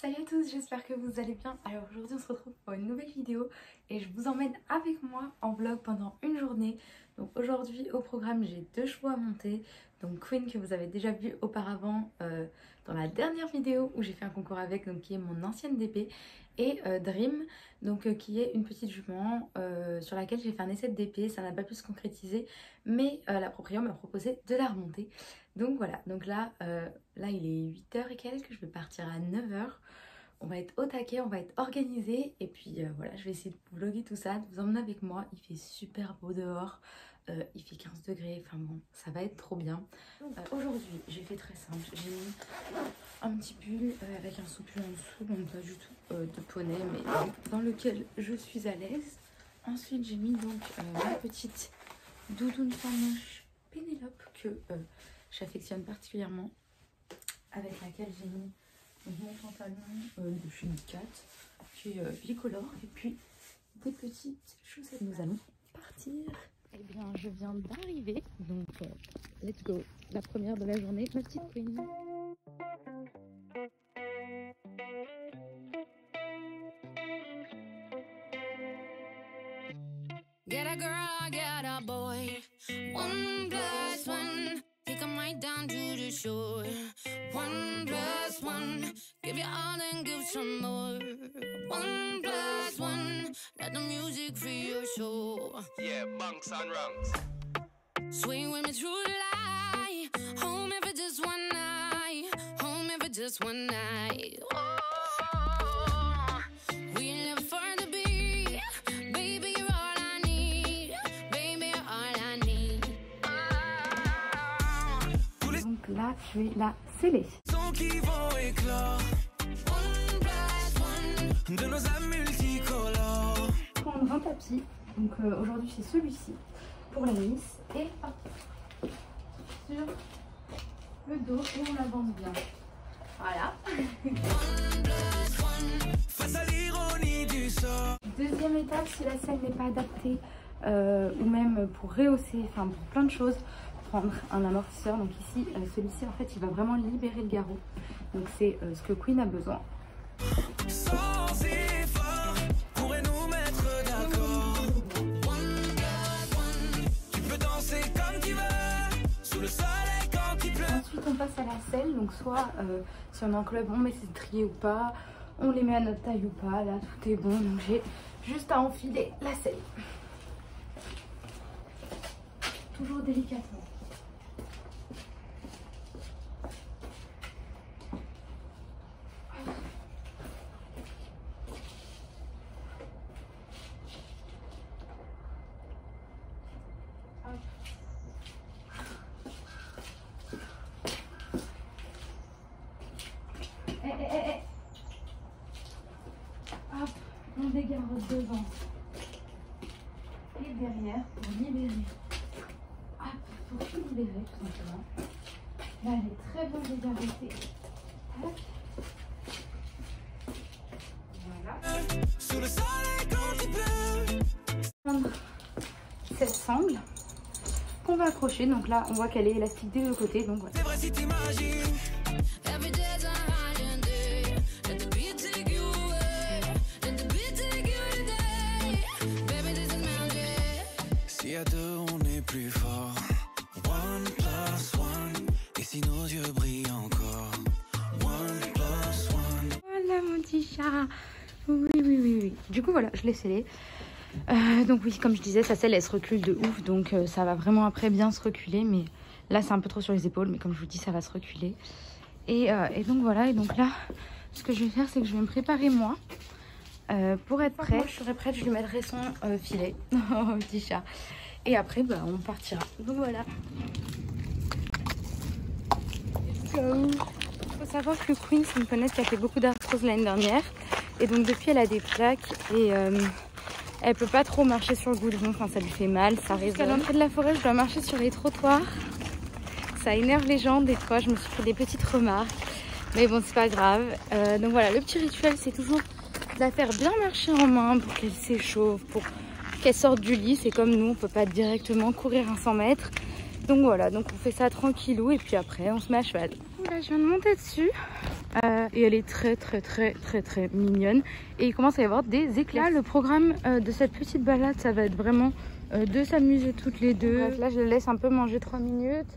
Salut à tous, j'espère que vous allez bien. Alors aujourd'hui on se retrouve pour une nouvelle vidéo et je vous emmène avec moi en vlog pendant une journée. Donc aujourd'hui au programme j'ai deux chevaux à monter. Donc Queen que vous avez déjà vu auparavant dans la dernière vidéo où j'ai fait un concours avec, donc qui est mon ancienne DP, et Dream, donc qui est une petite jument sur laquelle j'ai fait un essai de DP. Ça n'a pas pu se concrétiser mais la propriétaire m'a proposé de la remonter. Donc voilà, donc là il est 8h et quelques, je vais partir à 9h. On va être au taquet, on va être organisé et puis voilà, je vais essayer de vlogger tout ça, de vous emmener avec moi. Il fait super beau dehors, il fait 15 degrés, enfin bon, ça va être trop bien. Aujourd'hui, j'ai fait très simple, j'ai mis un petit pull avec un sous-pull en dessous, donc pas du tout de poney, mais dans lequel je suis à l'aise. Ensuite, j'ai mis donc ma petite doudoune moche Pénélope que j'affectionne particulièrement, avec laquelle j'ai mis mon pantalon de chez Cat qui est bicolore, et puis des petites chaussettes. Nous allons partir. Eh bien, je viens d'arriver, donc let's go. La première de la journée, ma petite Queen. Get a girl, get a boy. 1+1, take 'em right down to the shore. 1+1, give you all and give some more. 1+1, let the music free your soul. Yeah, bunks and rungs. Swing with me through the light. Home if it's just one night. Home if it's just one night. Oh, we live for the beat. Baby, you're all I need. Baby, you're all I need. Oh. Donc là, je vais la sceller. Qui vont éclore. 1+1 de nos âmes multicolores. Prendre un tapis, donc aujourd'hui c'est celui-ci pour la miss, et hop, sur le dos et on avance bien. Voilà. 1+1 face à l'ironie du sort. Deuxième étape, si la selle n'est pas adaptée ou même pour rehausser, enfin pour plein de choses, prendre un amortisseur. Donc ici, celui-ci en fait il va vraiment libérer le garrot. Donc c'est ce que Queen a besoin. Sans effort, pourrait nous mettre d'accord. 1+1, tu peux danser comme tu veux, sous le soleil quand il pleut. Ensuite on passe à la selle, donc soit si on est en club on met ses triés ou pas, on les met à notre taille ou pas, là tout est bon, donc j'ai juste à enfiler la selle. Toujours délicatement. Hop, on dégarde devant et derrière pour libérer. Hop, pour tout libérer tout simplement. Là, elle est très bien dégarrotée. Tac. Voilà. Sous le soleil quand il pleut. Prendre cette sangle qu'on va accrocher. Donc là, on voit qu'elle est élastique des deux côtés. Donc voilà. C'est vrai si t'imagines. Every day's a holiday. Let the beat take you away. Let the beat take you today. Baby, this is magic. Si à deux on est plus fort. 1+1. Et si nos yeux brillent encore. 1+1. Voilà mon petit chat. Oui. Du coup voilà, je l'ai scellé. Donc oui, comme je disais, sa selle elle se recule de ouf. Donc ça va vraiment après bien se reculer. Mais là c'est un peu trop sur les épaules. Mais comme je vous dis, ça va se reculer. Et donc voilà. Et donc là, ce que je vais faire, c'est que je vais me préparer moi. Pour être prête. Moi je serai prête, je lui mettrai son filet. Oh petit chat. Et après bah, on partira. Donc voilà. Il faut savoir que Queen, c'est une poney qui a fait beaucoup d'arthrose l'année dernière. Et donc depuis elle a des plaques et elle peut pas trop marcher sur le goudron. Enfin ça lui fait mal, ça résonne. À l'entrée de la forêt, je dois marcher sur les trottoirs. Ça énerve les gens des fois, je me suis fait des petites remarques. Mais bon, c'est pas grave. Donc voilà, le petit rituel, c'est toujours de la faire bien marcher en main pour qu'elle s'échauffe, pour qu'elle sorte du lit. C'est comme nous, on peut pas directement courir un 100 mètres. Donc voilà, donc on fait ça tranquillou et puis après on se met à cheval. Là, je viens de monter dessus et elle est très mignonne. Et il commence à y avoir des éclats. Le programme de cette petite balade, ça va être vraiment de s'amuser toutes les deux. Bref, là, je laisse un peu manger 3 minutes.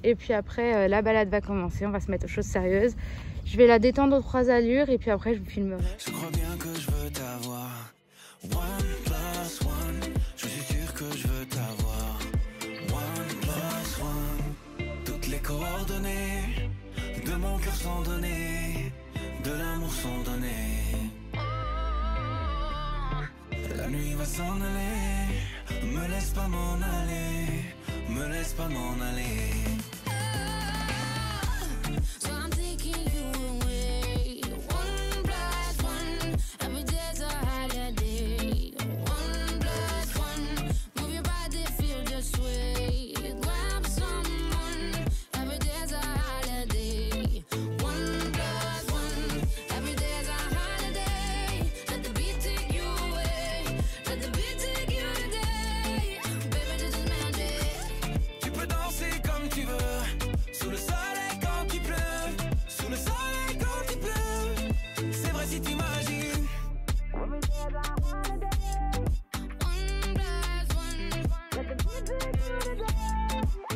Et puis après, la balade va commencer. On va se mettre aux choses sérieuses. Je vais la détendre aux 3 allures et puis après, je vous filmerai. Je crois bien que je veux t'avoir. 1 + 1, je suis sûr que je veux t'avoir. 1 + 1, toutes les coordonnées de mon cœur sont données, de l'amour sont données. La nuit va s'en aller, me laisse pas m'en aller, me laisse pas m'en aller. So I'm taking you away. 1 + 1, every day's a holiday. 1 + 1, move your body, feel the sway. Grab someone, every day's a holiday. 1 + 1, every day's a holiday. Let the beat take you away, let the beat take you today. Baby, this is magic. Tu peux danser comme tu veux, sous le soleil quand il pleut, sous le soleil quand il pleut. C'est vrai si t'imagines. 1 + 1, let the beat take you today. 1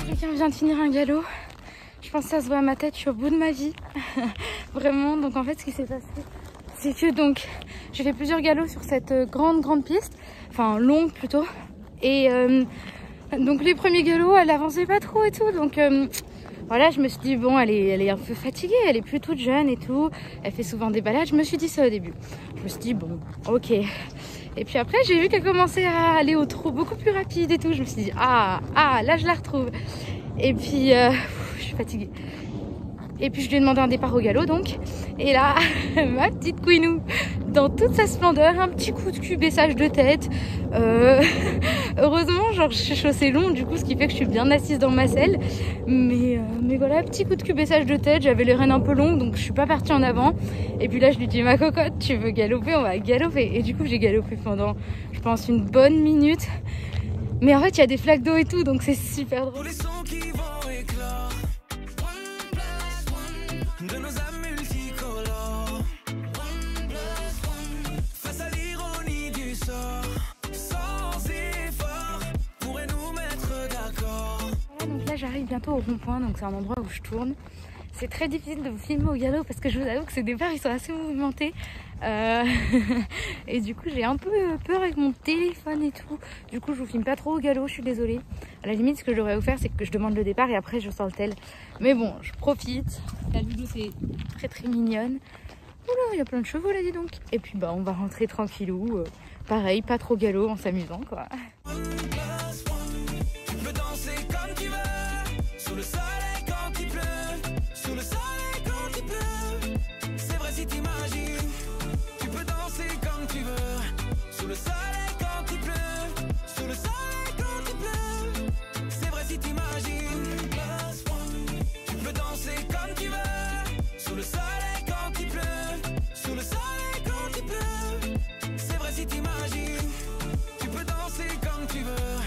+ 1. Quelqu'un vient de finir un galop. Je pense que ça se voit à ma tête, je suis au bout de ma vie. Vraiment, donc en fait ce qui s'est passé, c'est que donc j'ai fait plusieurs galops sur cette grande piste, enfin longue plutôt. Et donc les premiers galops, elle avançait pas trop et tout, donc voilà, je me suis dit bon, elle est un peu fatiguée, elle est plus toute jeune et tout, elle fait souvent des balades, je me suis dit ça au début. Je me suis dit bon, ok. Et puis après j'ai vu qu'elle commençait à aller au trot beaucoup plus rapide et tout, je me suis dit ah là je la retrouve. Et puis je suis fatiguée. Et puis je lui ai demandé un départ au galop donc. Et là, ma petite Queenou, dans toute sa splendeur, un petit coup de cul, baissage de tête. Heureusement, genre je suis chaussée long, du coup, ce qui fait que je suis bien assise dans ma selle. Mais voilà, petit coup de cul, baissage de tête. J'avais les rênes un peu longues, donc je suis pas partie en avant. Et puis là, je lui dis, ma cocotte, tu veux galoper? On va galoper. Et du coup, j'ai galopé pendant, je pense, une bonne minute. Mais en fait, il y a des flaques d'eau et tout, donc c'est super drôle. Tous les sons qui vont éclore. 1 + 1, de nos âmes multicolores. 1 + 1, face à l'ironie du sort. Sans effort, pourrait nous mettre d'accord. Voilà, donc là, j'arrive bientôt au rond-point, donc c'est un endroit où je tourne. C'est très difficile de vous filmer au galop parce que je vous avoue que ces départs ils sont assez mouvementés et du coup j'ai un peu peur avec mon téléphone et tout. Du coup je vous filme pas trop au galop, je suis désolée. À la limite ce que j'aurais offert c'est que je demande le départ et après je sors le tel. Mais bon, je profite. La Ludo c'est très mignonne. Oula, il y a plein de chevaux là dis donc. Et puis bah on va rentrer tranquillou. Pareil, pas trop galop en s'amusant quoi. 1 + 1, tu peux danser comme tu veux, sous le soleil quand il pleut, sous le soleil quand il pleut. C'est vrai si t'imagines. Tu peux danser comme tu veux, sous le soleil quand il pleut, sous le soleil quand il pleut. C'est vrai si t'imagines. 1 + 1, tu peux danser comme tu veux, sous le soleil quand il pleut, sous le soleil quand il pleut. C'est vrai si t'imagines. Tu peux danser comme tu veux,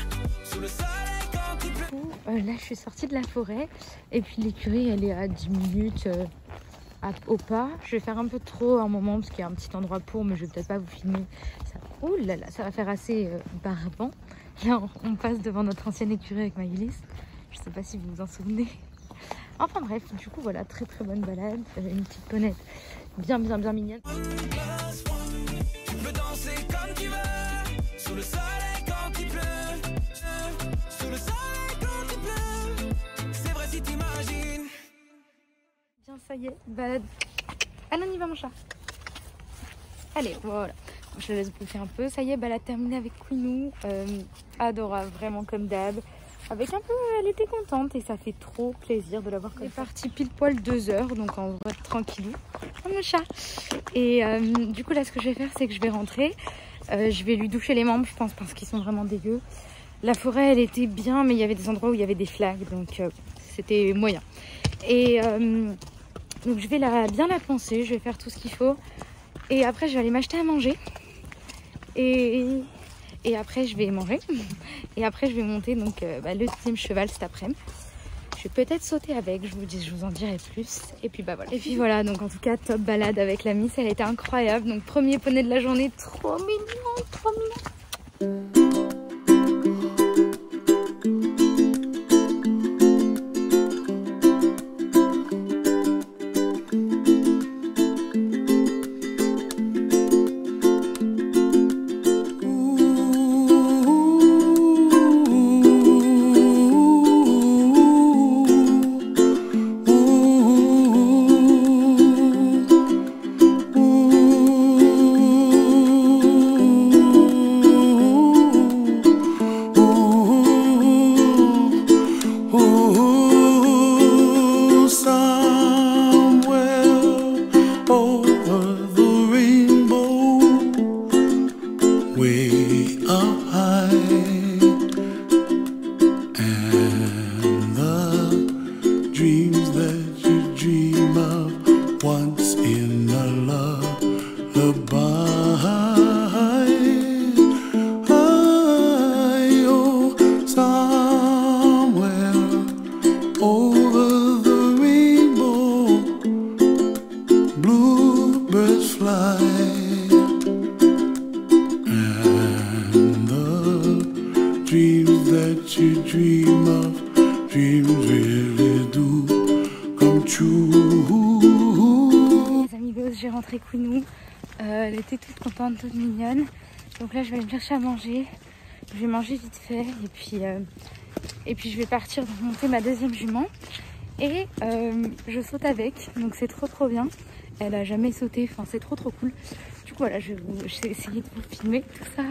sous le soleil quand il pleut. Là je suis sortie de la forêt et puis l'écurie elle est à 10 minutes au pas. Je vais faire un peu de trot à un moment parce qu'il y a un petit endroit pour, mais je vais peut-être pas vous filmer. Ça, oh là là, ça va faire assez barbant. Là on passe devant notre ancienne écurie avec Maëlys. Je sais pas si vous vous en souvenez. Enfin bref, du coup voilà, très bonne balade. Une petite ponette bien mignonne. 1 + 1, tu peux danser comme tu veux, sous le soleil quand il pleut, sous le soleil quand il pleut. C'est vrai si t'imagines. Bien, ça y est, balade. Allez, on y va mon chat. Allez, voilà. Je te laisse bouffer un peu. Ça y est, balade terminée avec Queenou. Adorable, vraiment comme d'hab. Avec un peu, elle était contente et ça fait trop plaisir de la voir comme ça. Elle est partie pile poil 2 heures, donc en vrai tranquillou. Oh mon chat. Et du coup là, ce que je vais faire, c'est que je vais rentrer. Je vais lui doucher les membres, je pense, parce qu'ils sont vraiment dégueux. La forêt, elle était bien, mais il y avait des endroits où il y avait des flaques, donc c'était moyen. Et donc je vais bien la penser, je vais faire tout ce qu'il faut. Et après, je vais aller m'acheter à manger. Et après, je vais manger. Et après, je vais monter donc, le 10e cheval cet après-midi. Je vais peut-être sauter avec, je vous en dirai plus. Et puis bah voilà. Et puis voilà, donc en tout cas top balade avec la Miss, elle était incroyable. Donc premier poney de la journée, trop mignon, trop mignon. Les amigos, j'ai rentré Queenou, elle était toute contente, toute mignonne. Donc là je vais aller me chercher à manger, je vais manger vite fait et puis je vais partir monter ma deuxième jument et je saute avec, donc c'est trop bien. Elle a jamais sauté, enfin c'est trop cool. Du coup voilà, je vais essayer de vous filmer tout ça.